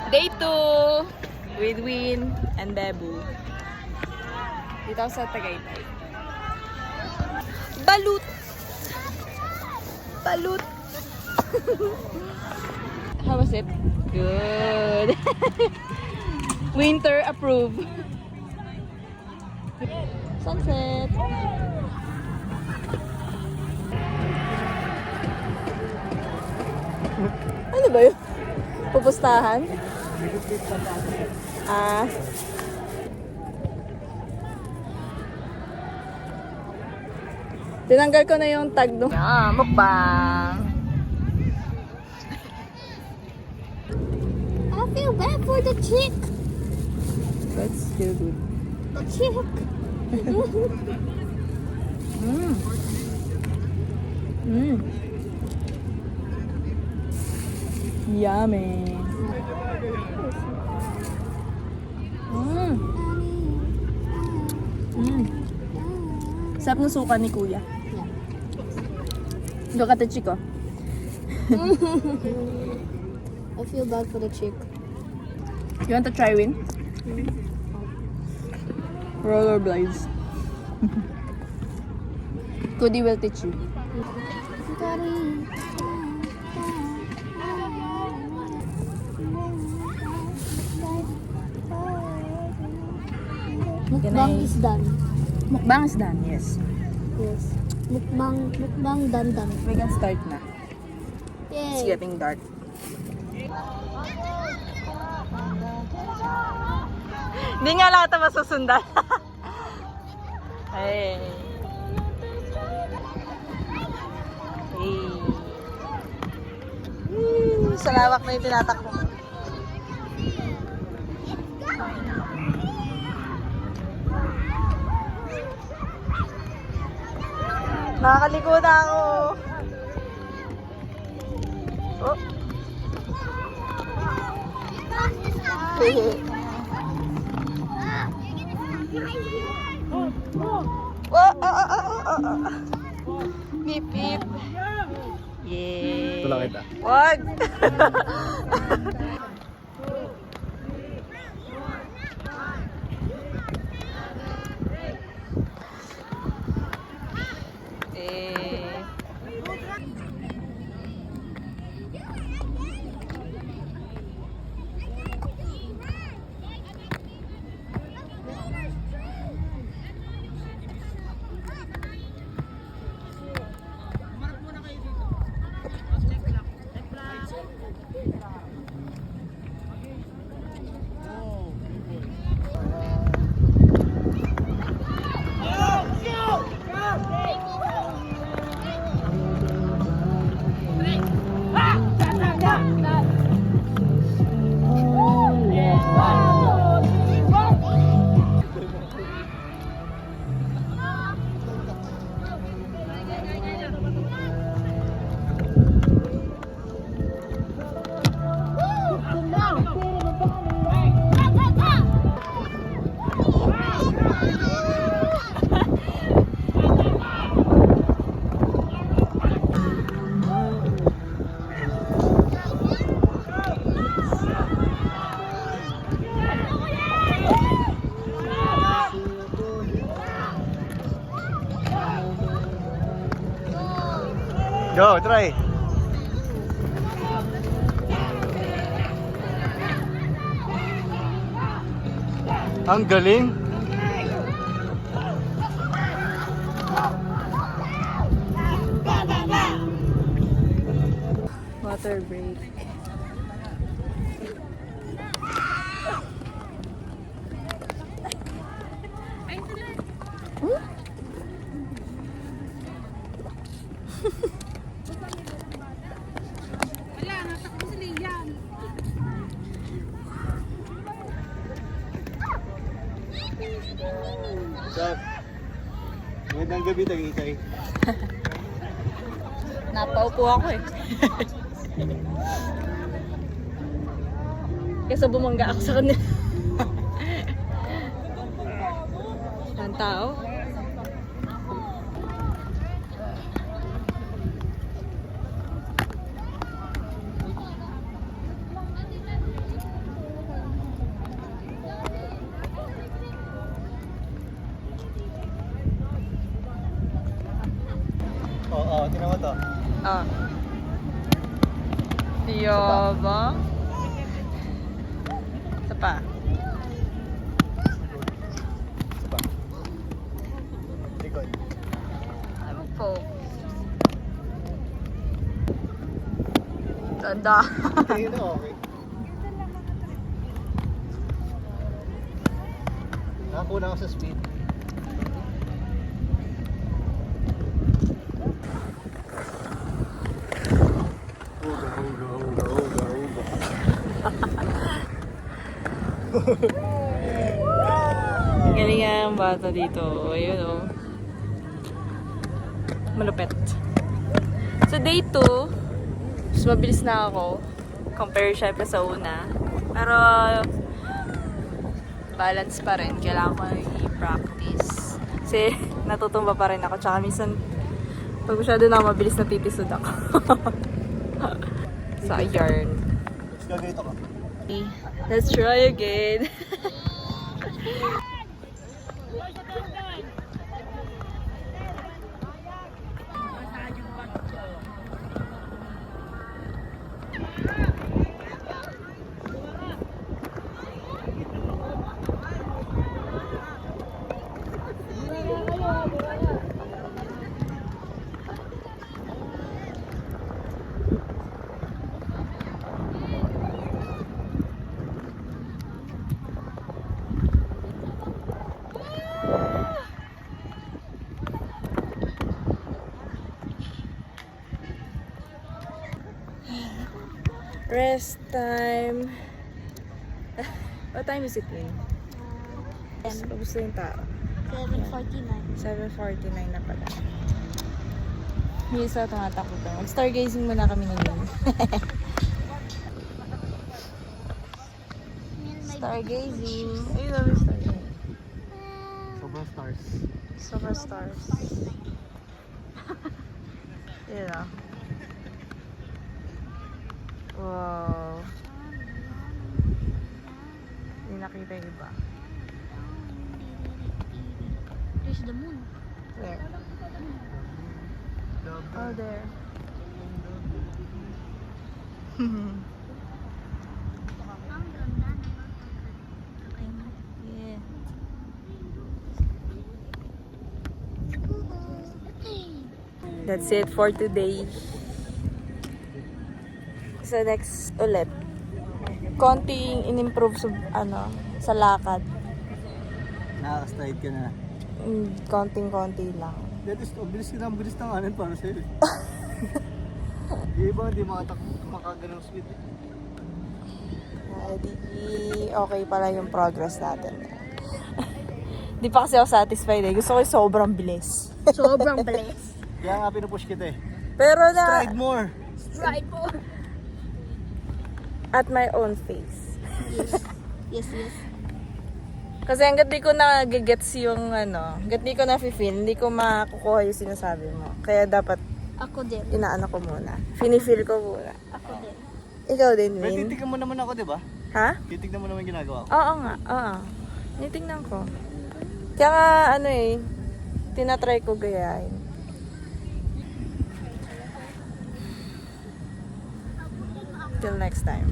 Day 2 with Win and Bebu. Dito ako sa Tagaytay. Balut! Balut! How was it? Good! Winter approved. Sunset! Ano ba yun? Pupustahan? Ah. Tinanggal ko na yung tag no. Yeah, mukbang. I feel bad for the chick. That's still good. The chick. Mm. Mm. Yummy. Mm. Mm. Sarap ng suka ni Kuya. Look at the chick, oh. I feel bad for the chick. You want to try, Win? Rollerblades. Cody will teach you. Mukbang is done. Mukbang is done, yes. Yes. Mukbang done. We can start na. It's Yay. getting dark. Hindi nga lahat na masusundan. Hey. Hey. Sa lawak na yung tinatakbo. Nakakaliko na ako. Oh. Pip, pip. Yeah. Tulak kita. Wag. Go, try. Ang galing. Water break. Sup? Magandang gabi, Tagaytay. Napaupo ako eh. Kesa bumangga ako sa kanila. Ang tao. tinan mo to. Ah. Yabang. Isa pa. Isa pa. Likod. Ano po? Tanda. Tingin na okay. Nakakuha ako sa speed. Galing nga ang bata dito. Ayun o. Malupet. So day 2, mas mabilis na ako. Compare syempre sa una. Pero balance pa rin. Kailangan ko i-practice. Kasi natutumba pa rin ako. Tsaka minsan pag masyado na mabilis na titisod ako. Sa yarn. Let's go dito ka. Let's try again. Rest time. What time is it, Win? Gusto yung tao. 7:49. 7:49 na pala. Yung isa tumatakbo pa. Mag-stargazing muna kami ngayon. Stargazing. Ayun namin stargazing. Sobrang stars. Super stars. Yun o. Wow. Hindi nakita yung iba. There's the moon. Where? Oh, there. Yeah. That's it for today. So next ulit. Konting in-improve sa lakad. Nakaka-stride ka na. Konting-konti lang. That is, bilis ka na, bilis ng anin para sa'yo. Yung iba hindi makaganong speed. Di okay pala yung progress natin. Di pa kasi ako satisfied eh. Gusto ko yung sobrang bilis. Sobrang bilis. Kaya nga pinupush kita eh. Pero na Stride more! Right po. at my own pace. Yes, yes. Kasi hanggat di ko na-gets yung hanggat di ko na-feel, hindi ko makukuha yung sinasabi mo. Kaya dapat Ako din. inaano ko muna. Fini-feel ko muna. Ako din. Ikaw din, Pero Win. titignan mo naman ako, di ba? Ha? Titignan mo naman yung ginagawa ko. Oo nga, oo. Nitingnan ko. Kaya nga, tinatry ko gayahin. Till next time.